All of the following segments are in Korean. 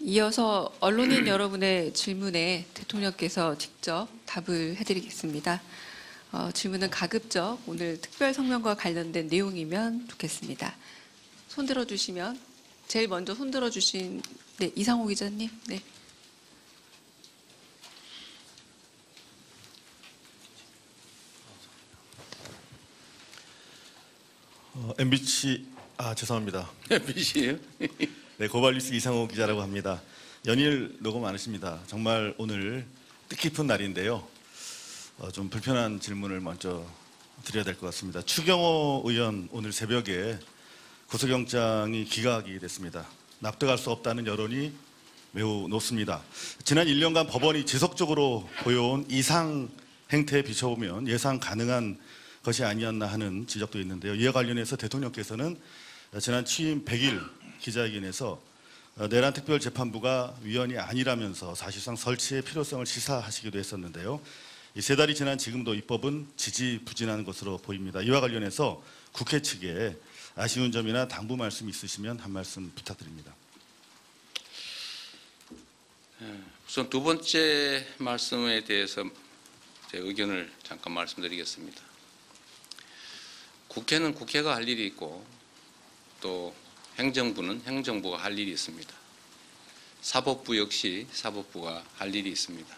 이어서 언론인 여러분의 질문에 대통령께서 직접 답을 해드리겠습니다. 질문은 가급적 오늘 특별 성명과 관련된 내용이면 좋겠습니다. 손 들어주시면 제일 먼저 손 들어주신 이상호 기자님. 네. MBC 죄송합니다. MBC예요? 네, 고발뉴스 이상호 기자라고 합니다. 연일 녹음 많으십니다. 정말 오늘 뜻깊은 날인데요. 좀 불편한 질문을 먼저 드려야 될 것 같습니다. 추경호 의원 오늘 새벽에 구속영장이 기각이 됐습니다. 납득할 수 없다는 여론이 매우 높습니다. 지난 1년간 법원이 지속적으로 보여온 이상 행태에 비춰보면 예상 가능한 것이 아니었나 하는 지적도 있는데요. 이와 관련해서 대통령께서는 지난 취임 100일 기자회견에서 내란 특별재판부가 위헌이 아니라면서 사실상 설치의 필요성을 시사하시기도 했었는데요. 이 세 달이 지난 지금도 입법은 지지부진한 것으로 보입니다. 이와 관련해서 국회 측에 아쉬운 점이나 당부 말씀 있으시면 한 말씀 부탁드립니다. 우선 두 번째 말씀에 대해서 제 의견을 잠깐 말씀드리겠습니다. 국회는 국회가 할 일이 있고 또 행정부는 행정부가 할 일이 있습니다. 사법부 역시 사법부가 할 일이 있습니다.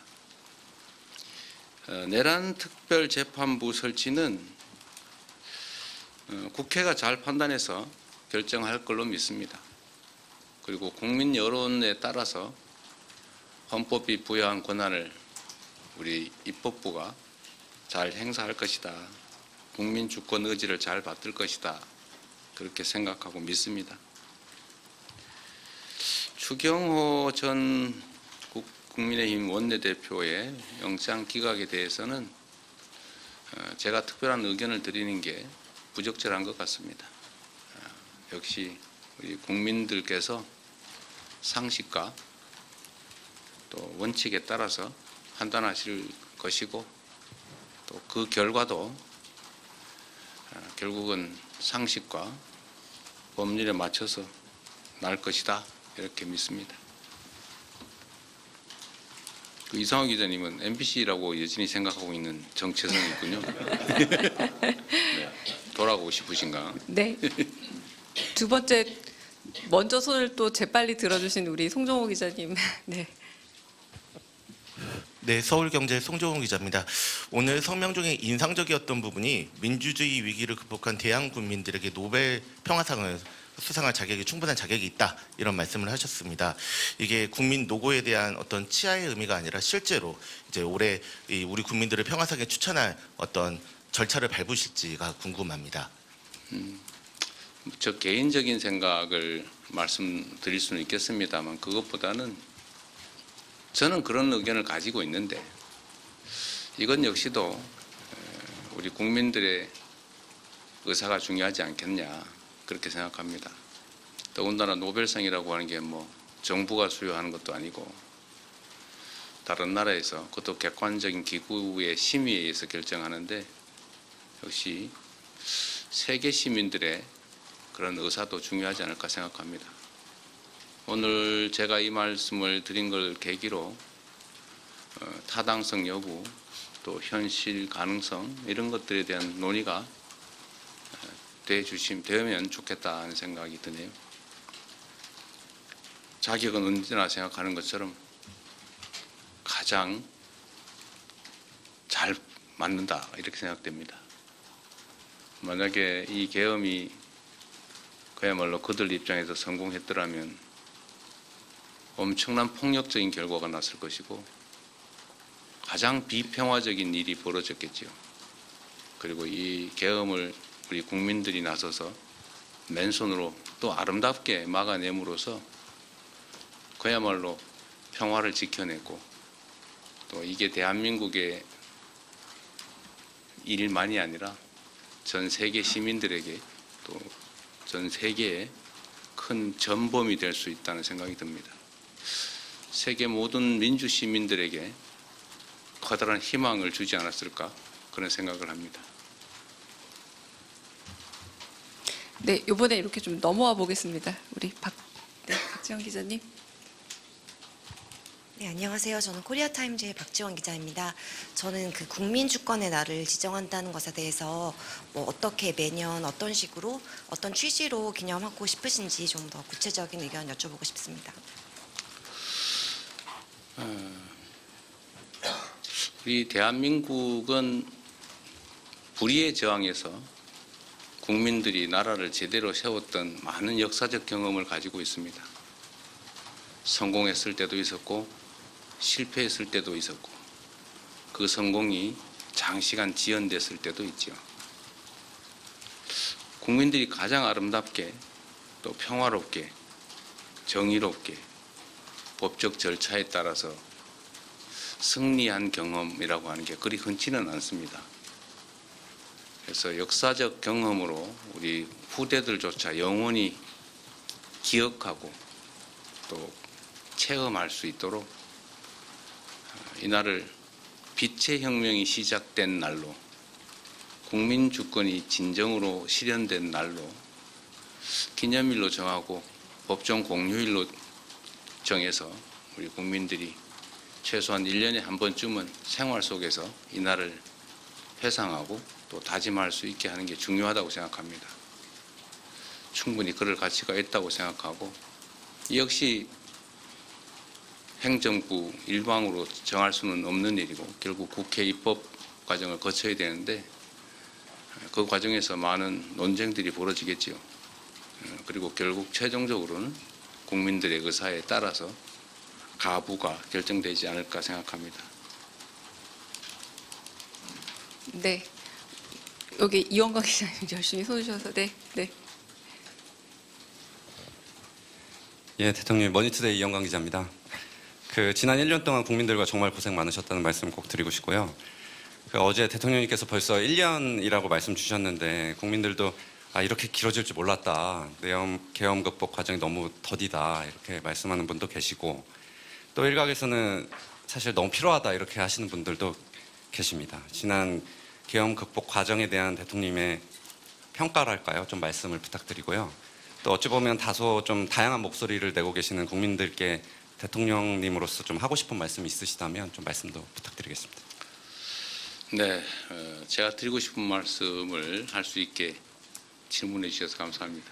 내란 특별재판부 설치는 국회가 잘 판단해서 결정할 걸로 믿습니다. 그리고 국민 여론에 따라서 헌법이 부여한 권한을 우리 입법부가 잘 행사할 것이다. 국민 주권 의지를 잘 받들 것이다. 그렇게 생각하고 믿습니다. 추경호 전 국민의힘 원내대표의 영장 기각에 대해서는 제가 특별한 의견을 드리는 게 부적절한 것 같습니다. 역시 우리 국민들께서 상식과 또 원칙에 따라서 판단하실 것이고 또 그 결과도 결국은 상식과 법률에 맞춰서 날 것이다 이렇게 믿습니다. 그 이상호 기자님은 MBC라고 여전히 생각하고 있는 정체성이 있군요. 네. 돌아가고 싶으신가? 네. 두 번째 먼저 손을 또 재빨리 들어주신 우리 송정호 기자님. 네. 네, 서울경제 송정호 기자입니다. 오늘 성명 중에 인상적이었던 부분이 민주주의 위기를 극복한 대한 국민들에게 노벨 평화상을 수상할 자격이 충분한 자격이 있다 이런 말씀을 하셨습니다. 이게 국민 노고에 대한 어떤 치하의 의미가 아니라 실제로 이제 올해 우리 국민들을 평화상에 추천할 어떤 절차를 밟으실지가 궁금합니다. 저 개인적인 생각을 말씀드릴 수는 있겠습니다만 그것보다는 저는 그런 의견을 가지고 있는데 이건 역시도 우리 국민들의 의사가 중요하지 않겠냐 그렇게 생각합니다. 더군다나 노벨상이라고 하는 게 뭐 정부가 수여하는 것도 아니고 다른 나라에서 그것도 객관적인 기구의 심의에 의해서 결정하는데 역시 세계 시민들의 그런 의사도 중요하지 않을까 생각합니다. 오늘 제가 이 말씀을 드린 걸 계기로 타당성 여부 또 현실 가능성 이런 것들에 대한 논의가 되면 좋겠다는 생각이 드네요. 자격은 언제나 생각하는 것처럼 가장 잘 맞는다 이렇게 생각됩니다. 만약에 이 계엄이 그야말로 그들 입장에서 성공했더라면 엄청난 폭력적인 결과가 났을 것이고 가장 비평화적인 일이 벌어졌겠죠. 그리고 이 계엄을 우리 국민들이 나서서 맨손으로 또 아름답게 막아냄으로써 그야말로 평화를 지켜냈고 또 이게 대한민국의 일만이 아니라 전 세계 시민들에게 또 전 세계에 큰 전범이 될 수 있다는 생각이 듭니다. 세계 모든 민주 시민들에게 커다란 희망을 주지 않았을까 그런 생각을 합니다. 네, 이번에 이렇게 좀 넘어와 보겠습니다. 우리 박지영 기자님. 네, 안녕하세요. 저는 코리아타임즈의 박지원 기자입니다. 저는 그 국민주권의 날을 지정한다는 것에 대해서 뭐 어떻게 매년 어떤 식으로 어떤 취지로 기념하고 싶으신지 좀 더 구체적인 의견 여쭤보고 싶습니다. 우리 대한민국은 불의의 저항에서 국민들이 나라를 제대로 세웠던 많은 역사적 경험을 가지고 있습니다. 성공했을 때도 있었고 실패했을 때도 있었고 그 성공이 장시간 지연됐을 때도 있죠. 국민들이 가장 아름답게 또 평화롭게 정의롭게 법적 절차에 따라서 승리한 경험이라고 하는 게 그리 흔치는 않습니다. 그래서 역사적 경험으로 우리 후대들조차 영원히 기억하고 또 체험할 수 있도록 이날을 빛의 혁명이 시작된 날로 국민 주권이 진정으로 실현된 날로 기념일로 정하고 법정 공휴일로 정해서 우리 국민들이 최소한 1년에 한 번쯤은 생활 속에서 이날을 회상하고 또 다짐할 수 있게 하는 게 중요하다고 생각합니다. 충분히 그럴 가치가 있다고 생각하고 역시 행정부 일방으로 정할 수는 없는 일이고 결국 국회 입법 과정을 거쳐야 되는데 그 과정에서 많은 논쟁들이 벌어지겠지요. 그리고 결국 최종적으로는 국민들의 의사에 따라서 가부가 결정되지 않을까 생각합니다. 네. 여기 이원광 기자님 열심히 써주셔서 네. 예, 대통령 머니투데이 이영광 기자입니다. 지난 1년 동안 국민들과 정말 고생 많으셨다는 말씀 꼭 드리고 싶고요. 어제 대통령님께서 벌써 1년이라고 말씀 주셨는데 국민들도 이렇게 길어질 줄 몰랐다. 계엄 극복 과정이 너무 더디다. 이렇게 말씀하는 분도 계시고 또 일각에서는 사실 너무 필요하다 이렇게 하시는 분들도 계십니다. 지난 계엄 극복 과정에 대한 대통령님의 평가랄까요? 좀 말씀을 부탁드리고요. 또 어찌 보면 다소 좀 다양한 목소리를 내고 계시는 국민들께 대통령님으로서 좀 하고 싶은 말씀이 있으시다면 좀 말씀도 부탁드리겠습니다. 네, 제가 드리고 싶은 말씀을 할 수 있게 질문해 주셔서 감사합니다.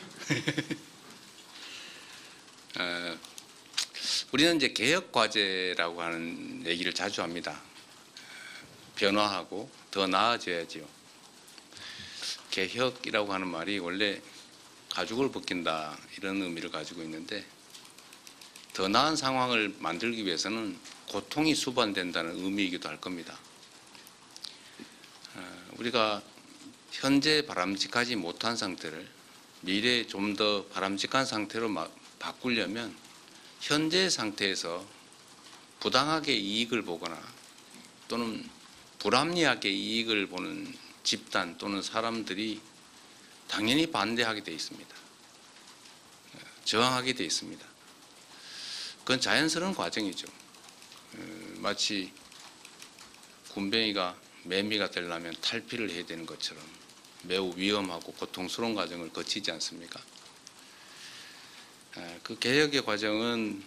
우리는 이제 개혁 과제라고 하는 얘기를 자주 합니다. 변화하고 더 나아져야지요. 개혁이라고 하는 말이 원래 가죽을 벗긴다 이런 의미를 가지고 있는데 더 나은 상황을 만들기 위해서는 고통이 수반된다는 의미이기도 할 겁니다. 우리가 현재 바람직하지 못한 상태를 미래에 좀 더 바람직한 상태로 바꾸려면 현재 상태에서 부당하게 이익을 보거나 또는 불합리하게 이익을 보는 집단 또는 사람들이 당연히 반대하게 돼 있습니다. 저항하게 돼 있습니다. 그건 자연스러운 과정이죠. 마치 군뱅이가 매미가 되려면 탈피를 해야 되는 것처럼 매우 위험하고 고통스러운 과정을 거치지 않습니까? 그 개혁의 과정은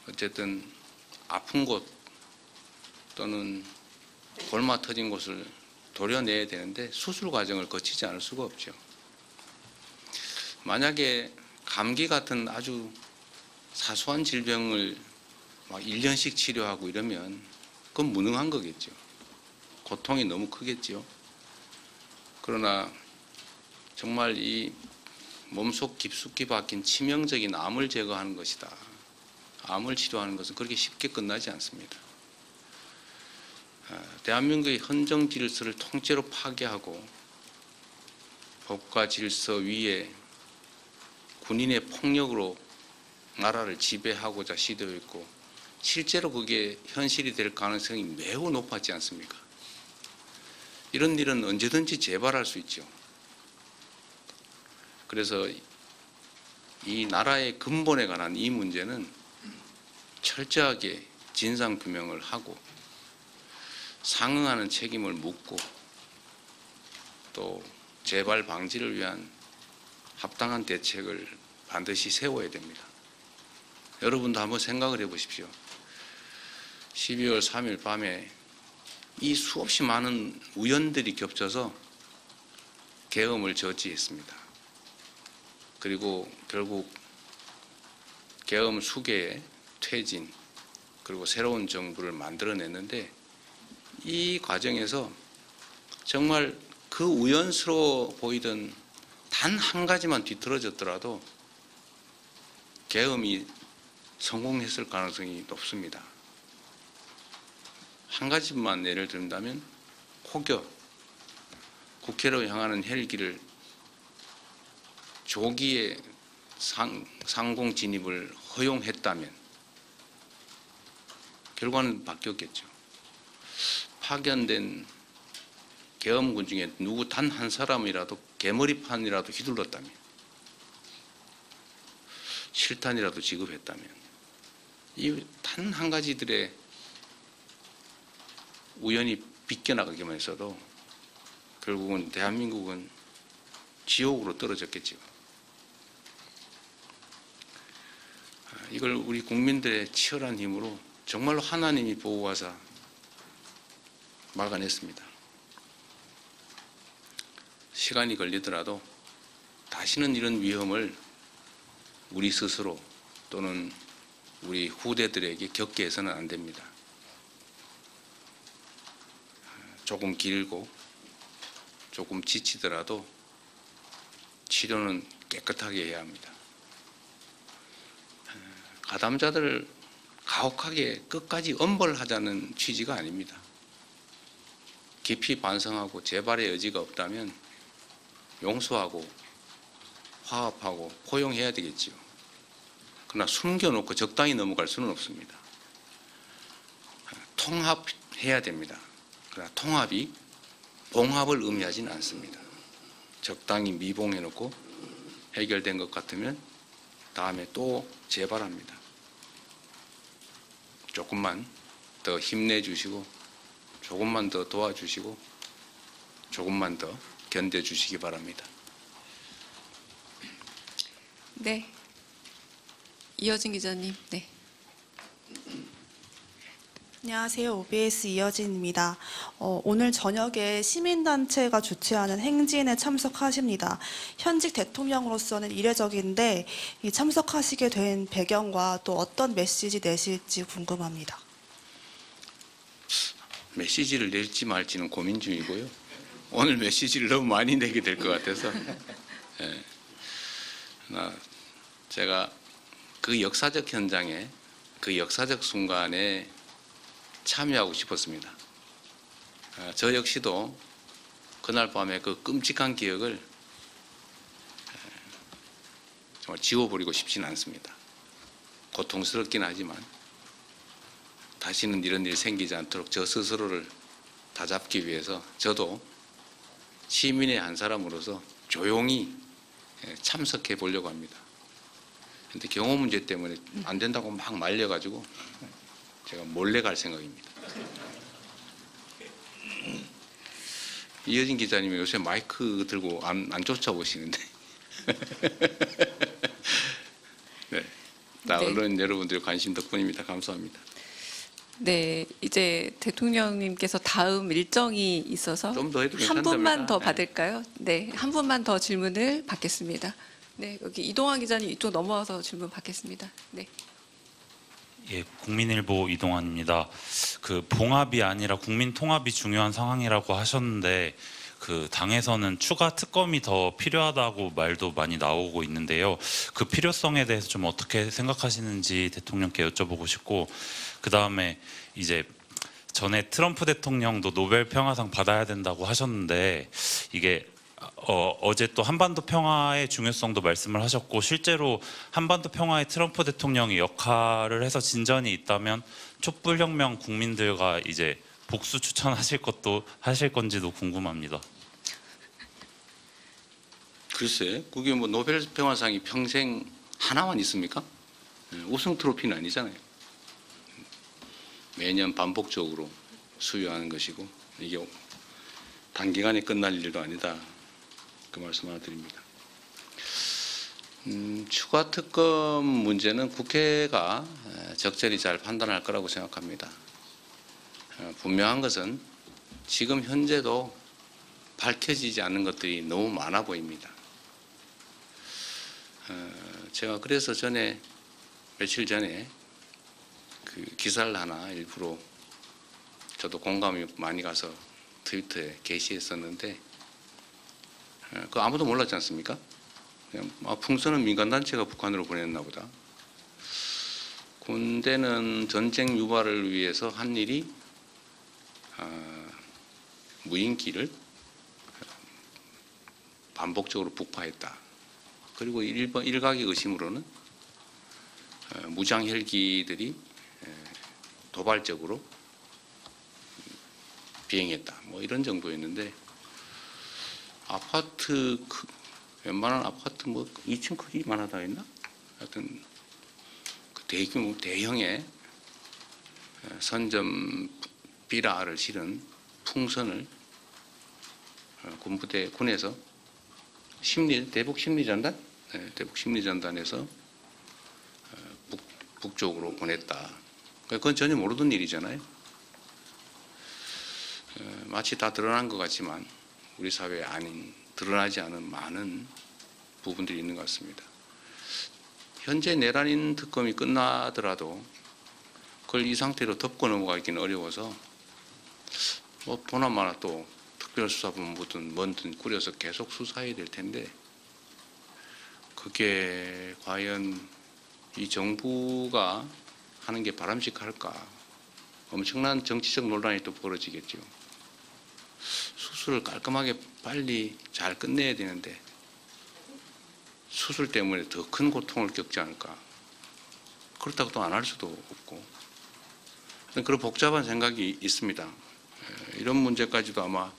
어쨌든 아픈 곳 또는 골마 터진 곳을 도려내야 되는데 수술 과정을 거치지 않을 수가 없죠. 만약에 감기 같은 아주 사소한 질병을 막 1년씩 치료하고 이러면 그건 무능한 거겠죠. 고통이 너무 크겠죠. 그러나 정말 이 몸속 깊숙이 박힌 치명적인 암을 제거하는 것이다. 암을 치료하는 것은 그렇게 쉽게 끝나지 않습니다. 대한민국의 헌정 질서를 통째로 파괴하고 법과 질서 위에 군인의 폭력으로 나라를 지배하고자 시도했고 실제로 그게 현실이 될 가능성이 매우 높았지 않습니까? 이런 일은 언제든지 재발할 수 있죠. 그래서 이 나라의 근본에 관한 이 문제는 철저하게 진상규명을 하고 상응하는 책임을 묻고 또 재발 방지를 위한 합당한 대책을 반드시 세워야 됩니다. 여러분도 한번 생각을 해보십시오. 12월 3일 밤에 이 수없이 많은 우연들이 겹쳐서 계엄을 저지했습니다. 그리고 결국 계엄 수계의 퇴진 그리고 새로운 정부를 만들어냈는데 이 과정에서 정말 그 우연스러워 보이던 단 한 가지만 뒤틀어졌더라도 계엄이 성공했을 가능성이 높습니다. 한 가지만 예를 든다면 혹여 국회로 향하는 헬기를 조기에 상공 진입을 허용했다면 결과는 바뀌었겠죠. 파견된 계엄군 중에 누구 단 한 사람이라도 개머리판이라도 휘둘렀다면, 실탄이라도 지급했다면, 이 단 한 가지들의 우연히 비껴나가기만 했어도 결국은 대한민국은 지옥으로 떨어졌겠죠. 이걸 우리 국민들의 치열한 힘으로 정말로 하나님이 보호하사 막아냈습니다. 시간이 걸리더라도 다시는 이런 위험을 우리 스스로 또는 우리 후대들에게 겪게 해서는 안 됩니다. 조금 길고 조금 지치더라도 치료는 깨끗하게 해야 합니다. 가담자들을 가혹하게 끝까지 엄벌하자는 취지가 아닙니다. 깊이 반성하고 재발의 여지가 없다면 용서하고 화합하고 포용해야 되겠지요. 그러나 숨겨놓고 적당히 넘어갈 수는 없습니다. 통합해야 됩니다. 그러나 통합이 봉합을 의미하지는 않습니다. 적당히 미봉해놓고 해결된 것 같으면 다음에 또 재발합니다. 조금만 더 힘내주시고 조금만 더 도와주시고 조금만 더 견뎌주시기 바랍니다. 네. 이어진 기자님. 네. 안녕하세요. OBS 이어진입니다. 오늘 저녁에 시민단체가 주최하는 행진에 참석하십니다. 현직 대통령으로서는 이례적인데 이 참석하시게 된 배경과 또 어떤 메시지 내실지 궁금합니다. 메시지를 낼지 말지는 고민 중이고요. 오늘 메시지를 너무 많이 내게 될 것 같아서 제가 그 역사적 현장에 그 역사적 순간에 참여하고 싶었습니다. 저 역시도 그날 밤에 그 끔찍한 기억을 정말 지워버리고 싶지는 않습니다. 고통스럽긴 하지만 다시는 이런 일이 생기지 않도록 저 스스로를 다잡기 위해서 저도 시민의 한 사람으로서 조용히 참석해 보려고 합니다. 그런데 경호 문제 때문에 안 된다고 막 말려가지고 제가 몰래 갈 생각입니다. 이어진 기자님이 요새 마이크 들고 안 쫓아오시는데 네, 다 네. 언론 여러분들의 관심 덕분입니다. 감사합니다. 네, 이제 대통령님께서 다음 일정이 있어서 좀 더 해도 한 괜찮답니다. 분만 더 네. 받을까요? 네, 한 분만 더 질문을 받겠습니다. 네, 여기 이동환 기자님 이쪽 넘어와서 질문 받겠습니다. 네. 예, 국민일보 이동환입니다. 그 봉합이 아니라 국민 통합이 중요한 상황이라고 하셨는데 그 당에서는 추가 특검이 더 필요하다고 말도 많이 나오고 있는데요. 그 필요성에 대해서 좀 어떻게 생각하시는지 대통령께 여쭤보고 싶고, 그 다음에 이제 전에 트럼프 대통령도 노벨 평화상 받아야 된다고 하셨는데 이게 어제 또 한반도 평화의 중요성도 말씀을 하셨고, 실제로 한반도 평화에 트럼프 대통령이 역할을 해서 진전이 있다면 촛불혁명 국민들과 이제 복수 추천하실 것도 하실 건지도 궁금합니다. 글쎄, 그게 뭐 노벨 평화상이 평생 하나만 있습니까? 우승 트로피는 아니잖아요. 매년 반복적으로 수여하는 것이고 이게 단기간에 끝날 일도 아니다. 그 말씀 하나 드립니다. 추가 특검 문제는 국회가 적절히 잘 판단할 거라고 생각합니다. 분명한 것은 지금 현재도 밝혀지지 않는 것들이 너무 많아 보입니다. 제가 그래서 며칠 전에 그 기사를 하나 일부러 저도 공감이 많이 가서 트위터에 게시했었는데 그거 아무도 몰랐지 않습니까? 그냥 풍선은 민간단체가 북한으로 보냈나 보다. 군대는 전쟁 유발을 위해서 한 일이 무인기를 반복적으로 북파했다. 그리고 일각의 의심으로는 무장 헬기들이 도발적으로 비행했다. 뭐 이런 정도였는데 웬만한 아파트 뭐 2층 크기만 하다 했나? 하여튼 그 대형의 선점 비라를 실은 풍선을 군에서 대북 심리전단? 네, 대북 심리전단에서 북쪽으로 보냈다. 그건 전혀 모르던 일이잖아요. 마치 다 드러난 것 같지만 우리 사회에 드러나지 않은 많은 부분들이 있는 것 같습니다. 현재 내란인 특검이 끝나더라도 그걸 이 상태로 덮고 넘어가기는 어려워서 뭐 보나마나 또 특별수사본부든 뭐든 꾸려서 계속 수사해야 될 텐데 그게 과연 이 정부가 하는 게 바람직할까? 엄청난 정치적 논란이 또 벌어지겠죠. 수술을 깔끔하게 빨리 잘 끝내야 되는데 수술 때문에 더 큰 고통을 겪지 않을까? 그렇다고 또 안 할 수도 없고 그런 복잡한 생각이 있습니다. 이런 문제까지도 아마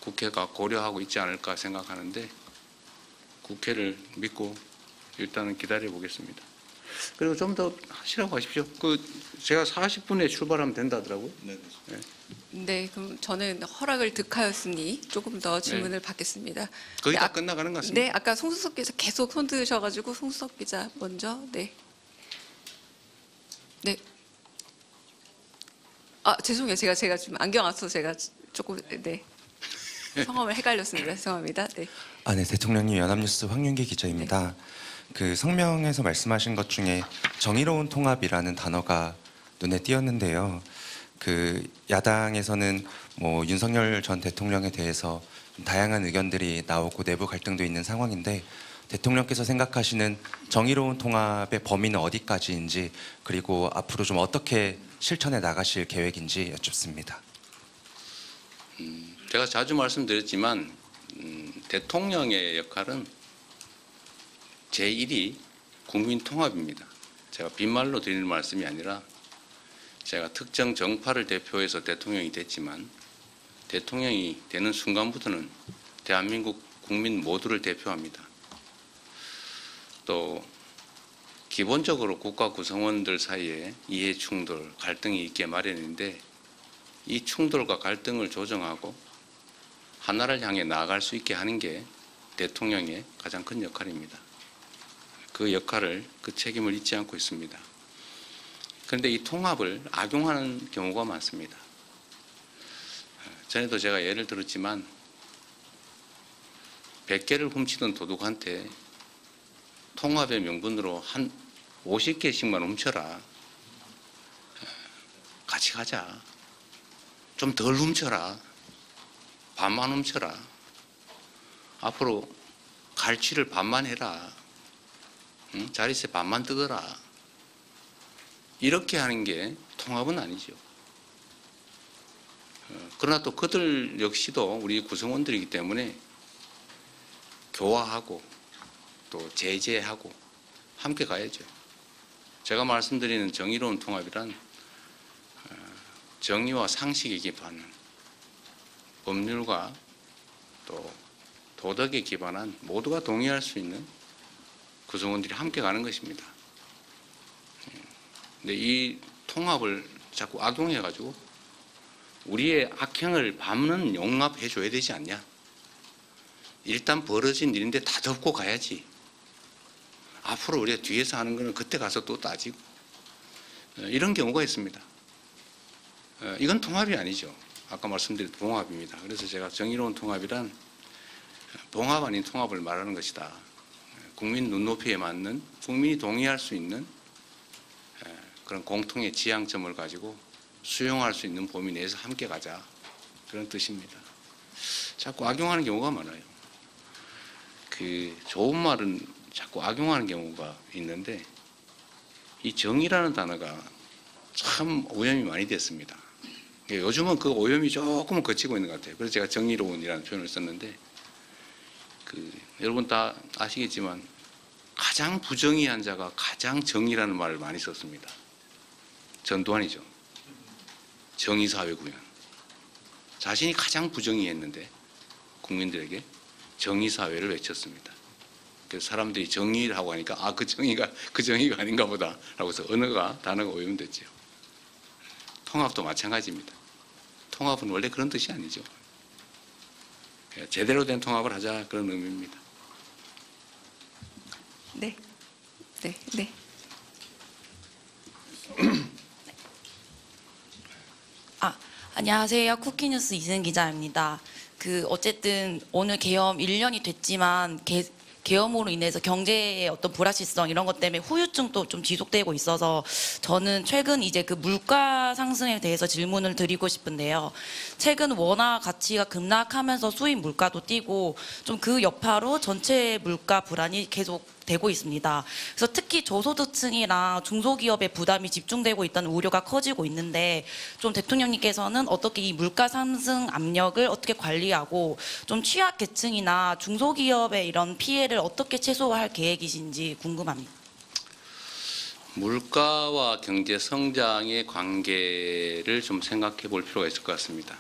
국회가 고려하고 있지 않을까 생각하는데 국회를 믿고 일단은 기다려 보겠습니다. 그리고 좀 더 하시라고 하십시오. 제가 40분에 출발하면 된다더라고요. 네, 그럼 저는 허락을 득하였으니 조금 더 질문을 받겠습니다. 거의 네, 다 끝나가는 것 같습니다. 네, 아까 송수석 기자 계속 손 드셔가지고 송수석 기자 먼저. 네. 네. 아, 죄송해요. 제가 지금 안경 안 써서 제가 조금 네. 성함을 헷갈렸습니다. 죄송합니다. 네. 네, 대통령님 연합뉴스 황윤기 기자입니다. 그 성명에서 말씀하신 것 중에 정의로운 통합이라는 단어가 눈에 띄었는데요. 그 야당에서는 뭐 윤석열 전 대통령에 대해서 다양한 의견들이 나오고 내부 갈등도 있는 상황인데 대통령께서 생각하시는 정의로운 통합의 범위는 어디까지인지 그리고 앞으로 좀 어떻게 실천해 나가실 계획인지 여쭙습니다. 제가 자주 말씀드렸지만 대통령의 역할은 제1이 국민 통합입니다. 제가 빈말로 드리는 말씀이 아니라 제가 특정 정파를 대표해서 대통령이 됐지만 대통령이 되는 순간부터는 대한민국 국민 모두를 대표합니다. 또 기본적으로 국가 구성원들 사이에 이해 충돌, 갈등이 있게 마련인데 이 충돌과 갈등을 조정하고 하나를 향해 나아갈 수 있게 하는 게 대통령의 가장 큰 역할입니다. 그 역할을, 그 책임을 잊지 않고 있습니다. 그런데 이 통합을 악용하는 경우가 많습니다. 전에도 제가 예를 들었지만 100개를 훔치던 도둑한테 통합의 명분으로 한 50개씩만 훔쳐라. 같이 가자. 좀 덜 훔쳐라. 반만 훔쳐라. 앞으로 갈취를 반만 해라. 자릿세 반만 뜯어라. 이렇게 하는 게 통합은 아니죠. 그러나 또 그들 역시도 우리 구성원들이기 때문에 교화하고 또 제재하고 함께 가야죠. 제가 말씀드리는 정의로운 통합이란 정의와 상식에 기반한 법률과 또 도덕에 기반한 모두가 동의할 수 있는 구성원들이 함께 가는 것입니다. 근데 이 통합을 자꾸 악용해가지고 우리의 악행을 반은 용납해 줘야 되지 않냐. 일단 벌어진 일인데 다 덮고 가야지. 앞으로 우리가 뒤에서 하는 거는 그때 가서 또 따지고 이런 경우가 있습니다. 이건 통합이 아니죠. 아까 말씀드린 봉합입니다. 그래서 제가 정의로운 통합이란 봉합 아닌 통합을 말하는 것이다. 국민 눈높이에 맞는, 국민이 동의할 수 있는 그런 공통의 지향점을 가지고 수용할 수 있는 범위 내에서 함께 가자, 그런 뜻입니다. 자꾸 악용하는 경우가 많아요. 그 좋은 말은 자꾸 악용하는 경우가 있는데, 이 정의라는 단어가 참 오염이 많이 됐습니다. 요즘은 그 오염이 조금은 거치고 있는 것 같아요. 그래서 제가 정의로운이라는 표현을 썼는데, 여러분 다 아시겠지만 가장 부정의한 자가 가장 정의라는 말을 많이 썼습니다. 전두환이죠. 정의사회 구현. 자신이 가장 부정의했는데 국민들에게 정의사회를 외쳤습니다. 그래서 사람들이 정의를 하고 하니까 아, 그 정의가 아닌가 보다 라고 해서 단어가 오염됐죠. 통합도 마찬가지입니다. 통합은 원래 그런 뜻이 아니죠. 제대로 된 통합을 하자, 그런 의미입니다. 네. 네. 네. 안녕하세요. 쿠키뉴스 이승 기자입니다. 어쨌든 오늘 개엄 1년이 됐지만 계엄으로 인해서 경제의 어떤 불확실성 이런 것 때문에 후유증도 좀 지속되고 있어서 저는 최근 이제 그 물가 상승에 대해서 질문을 드리고 싶은데요. 최근 원화 가치가 급락하면서 수입 물가도 뛰고 좀 그 여파로 전체 물가 불안이 계속 되고 있습니다. 그래서 특히 저소득층이랑 중소기업의 부담이 집중되고 있다는 우려가 커지고 있는데, 좀 대통령님께서는 어떻게 이 물가 상승 압력을 어떻게 관리하고 좀 취약계층이나 중소기업의 이런 피해를 어떻게 최소화할 계획이신지 궁금합니다. 물가와 경제 성장의 관계를 좀 생각해 볼 필요가 있을 것 같습니다.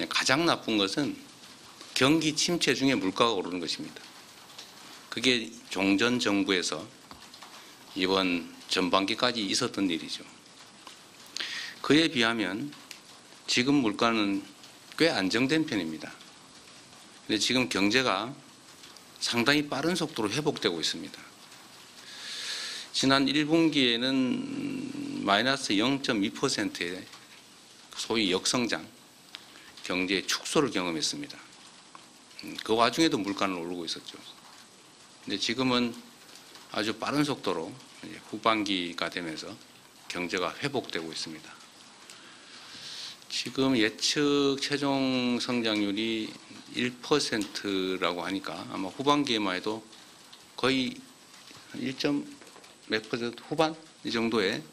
가장 나쁜 것은 경기 침체 중에 물가가 오르는 것입니다. 그게 종전 정부에서 이번 전반기까지 있었던 일이죠. 그에 비하면 지금 물가는 꽤 안정된 편입니다. 근데 지금 경제가 상당히 빠른 속도로 회복되고 있습니다. 지난 1분기에는 마이너스 0.2%의 소위 역성장, 경제의 축소를 경험했습니다. 그 와중에도 물가는 오르고 있었죠. 근데 지금은 아주 빠른 속도로 후반기가 되면서 경제가 회복되고 있습니다. 지금 예측 최종 성장률이 1%라고 하니까 아마 후반기에만 해도 거의 1.몇% 후반 이 정도의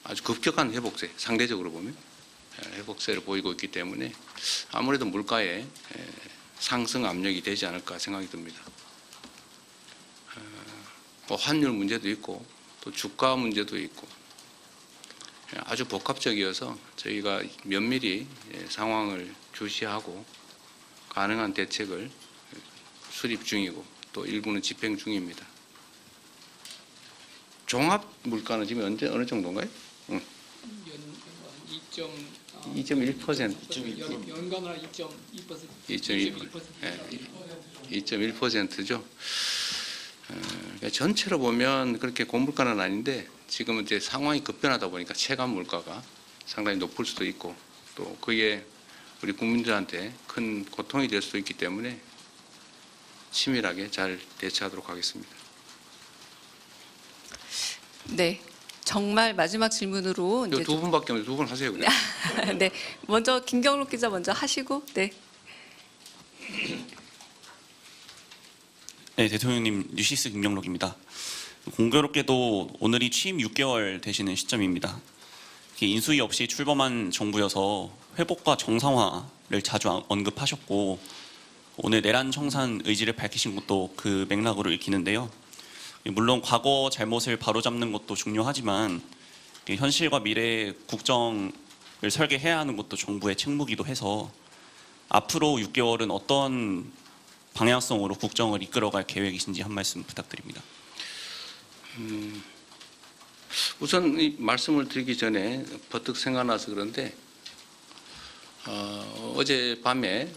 아주 급격한 회복세, 상대적으로 보면 회복세를 보이고 있기 때문에 아무래도 물가에 상승 압력이 되지 않을까 생각이 듭니다. 환율 문제도 있고 또 주가 문제도 있고 아주 복합적이어서 저희가 면밀히 상황을 주시하고 가능한 대책을 수립 중이고 또 일부는 집행 중입니다. 종합 물가는 지금 어느 정도인가요? 2.1%. 연간으로 2.1%죠. 전체로 보면 그렇게 고물가는 아닌데 지금은 이제 상황이 급변하다 보니까 체감 물가가 상당히 높을 수도 있고 또 그게 우리 국민들한테 큰 고통이 될 수도 있기 때문에 치밀하게 잘 대처하도록 하겠습니다. 네. 정말 마지막 질문으로 이제 두 분밖에 없는데 두 분 하세요. 그냥. 네. 먼저 김경록 기자 먼저 하시고 네. 네, 대통령님 뉴시스 김경록입니다. 공교롭게도 오늘이 취임 6개월 되시는 시점입니다. 인수위 없이 출범한 정부여서 회복과 정상화를 자주 언급하셨고 오늘 내란 청산 의지를 밝히신 것도 그 맥락으로 읽히는데요. 물론 과거 잘못을 바로잡는 것도 중요하지만 현실과 미래의 국정을 설계해야 하는 것도 정부의 책무이기도 해서 앞으로 6개월은 어떤 방향성으로 국정을 이끌어갈 계획이신지 한 말씀 부탁드립니다. 우선 이 말씀을 드리기 전에 버뜩 생각나서 그런데 어젯밤에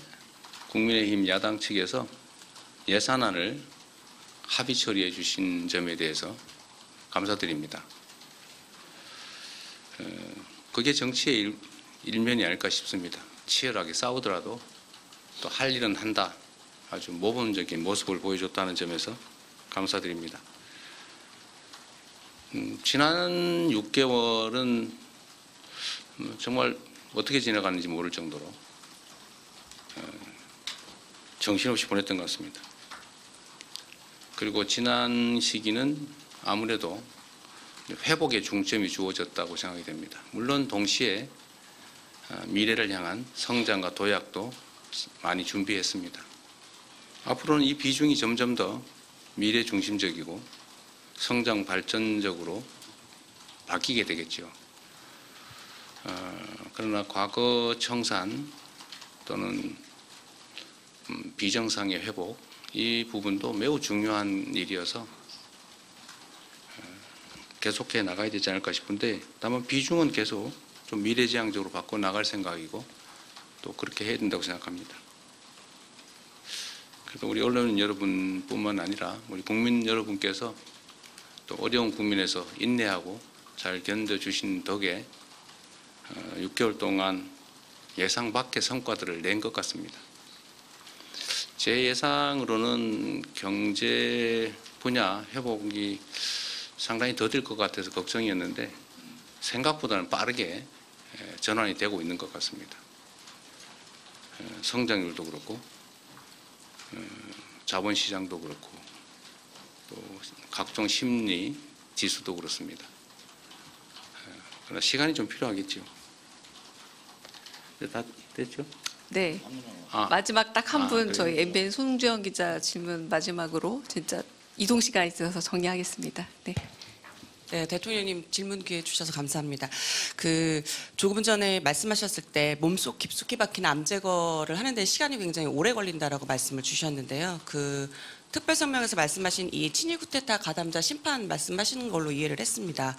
국민의힘 야당 측에서 예산안을 합의 처리해 주신 점에 대해서 감사드립니다. 그게 정치의 일면이 아닐까 싶습니다. 치열하게 싸우더라도 또 할 일은 한다. 아주 모범적인 모습을 보여줬다는 점에서 감사드립니다. 지난 6개월은 정말 어떻게 지나가는지 모를 정도로 정신없이 보냈던 것 같습니다. 그리고 지난 시기는 아무래도 회복에 중점이 주어졌다고 생각이 됩니다. 물론 동시에 미래를 향한 성장과 도약도 많이 준비했습니다. 앞으로는 이 비중이 점점 더 미래 중심적이고 성장 발전적으로 바뀌게 되겠죠. 그러나 과거 청산 또는 비정상의 회복, 이 부분도 매우 중요한 일이어서 계속해 나가야 되지 않을까 싶은데, 다만 비중은 계속 좀 미래지향적으로 바꿔 나갈 생각이고 또 그렇게 해야 된다고 생각합니다. 그래서 우리 언론 여러분뿐만 아니라 우리 국민 여러분께서 또 어려운 국민에서 인내하고 잘 견뎌주신 덕에 6개월 동안 예상 밖의 성과들을 낸 것 같습니다. 제 예상으로는 경제 분야 회복이 상당히 더딜 것 같아서 걱정이었는데 생각보다는 빠르게 전환이 되고 있는 것 같습니다. 성장률도 그렇고 자본시장도 그렇고 또 각종 심리 지수도 그렇습니다. 그러나 시간이 좀 필요하겠죠. 다 됐죠? 네. 마지막 딱 한 분 저희 MBN 손주영 기자 질문 마지막으로 진짜 이동 시간이 있어서 정리하겠습니다. 네. 네, 대통령님 질문 기회 주셔서 감사합니다. 조금 전에 말씀하셨을 때 몸속 깊숙이 박힌 암 제거를 하는데 시간이 굉장히 오래 걸린다라고 말씀을 주셨는데요. 특별성명에서 말씀하신 이 친위 쿠데타 가담자 심판 말씀하시는 걸로 이해를 했습니다.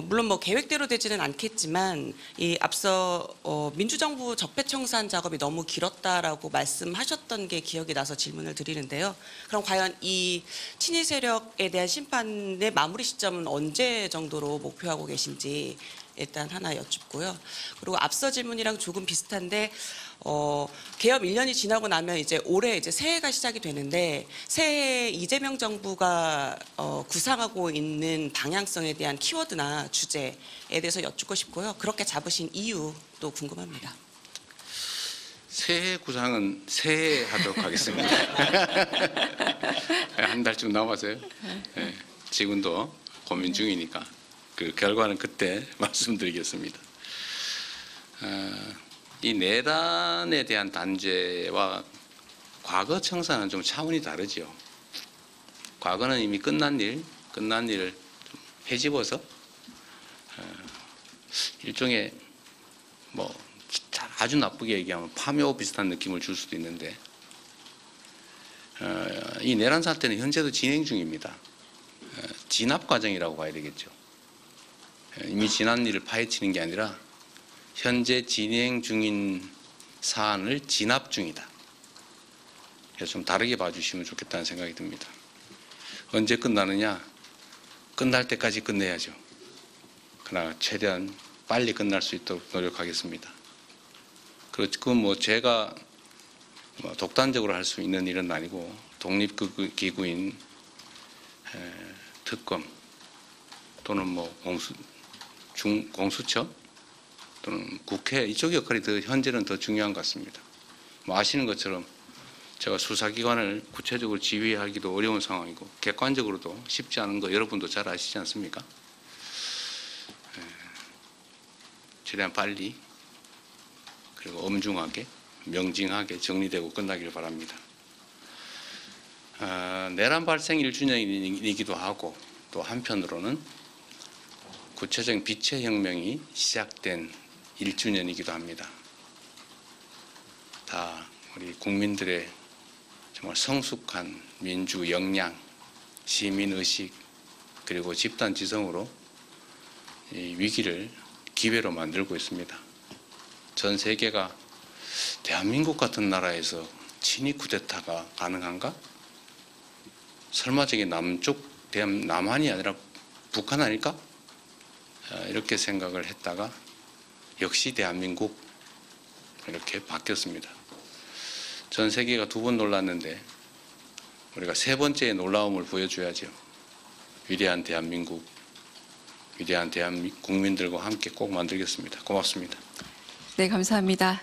물론 뭐 계획대로 되지는 않겠지만 이 앞서 민주정부 적폐청산 작업이 너무 길었다라고 말씀하셨던 게 기억이 나서 질문을 드리는데요. 그럼 과연 이 친위 세력에 대한 심판의 마무리 시점은 언제 정도로 목표하고 계신지 일단 하나 여쭙고요. 그리고 앞서 질문이랑 조금 비슷한데 개업 1년이 지나고 나면 이제 올해 이제 새해가 시작이 되는데 새해 이재명 정부가 구상하고 있는 방향성에 대한 키워드나 주제에 대해서 여쭙고 싶고요. 그렇게 잡으신 이유도 궁금합니다. 새해 구상은 새해 하도록 하겠습니다. 한 달쯤 남았어요. 네, 지금도 고민 중이니까 그 결과는 그때 말씀드리겠습니다. 이 내란에 대한 단죄와 과거 청산은 좀 차원이 다르죠. 과거는 이미 끝난 일을 좀 헤집어서 일종의 뭐 아주 나쁘게 얘기하면 파묘 비슷한 느낌을 줄 수도 있는데 이 내란 사태는 현재도 진행 중입니다. 진압 과정이라고 봐야 되겠죠. 이미 지난 일을 파헤치는 게 아니라 현재 진행 중인 사안을 진압 중이다. 그래서 좀 다르게 봐주시면 좋겠다는 생각이 듭니다. 언제 끝나느냐? 끝날 때까지 끝내야죠. 그러나 최대한 빨리 끝날 수 있도록 노력하겠습니다. 그건 뭐 제가 독단적으로 할 수 있는 일은 아니고 독립기구인 특검 또는 뭐 공수처 또는 국회 이쪽 역할이 현재는 더 중요한 것 같습니다. 뭐 아시는 것처럼 제가 수사기관을 구체적으로 지휘하기도 어려운 상황이고 객관적으로도 쉽지 않은 거 여러분도 잘 아시지 않습니까? 최대한 빨리 그리고 엄중하게 명징하게 정리되고 끝나기를 바랍니다. 내란 발생 1주년이기도 하고 또 한편으로는 구체적인 빛의 혁명이 시작된 1주년이기도 합니다. 다 우리 국민들의 정말 성숙한 민주 역량, 시민의식 그리고 집단지성으로 이 위기를 기회로 만들고 있습니다. 전 세계가 대한민국 같은 나라에서 친위 쿠데타가 가능한가? 설마 저게 남한이 아니라 북한 아닐까? 이렇게 생각을 했다가 역시 대한민국 이렇게 바뀌었습니다. 전 세계가 2번 놀랐는데 우리가 3번째의 놀라움을 보여줘야죠. 위대한 대한민국, 위대한 대한민국 국민들과 함께 꼭 만들겠습니다. 고맙습니다. 네, 감사합니다.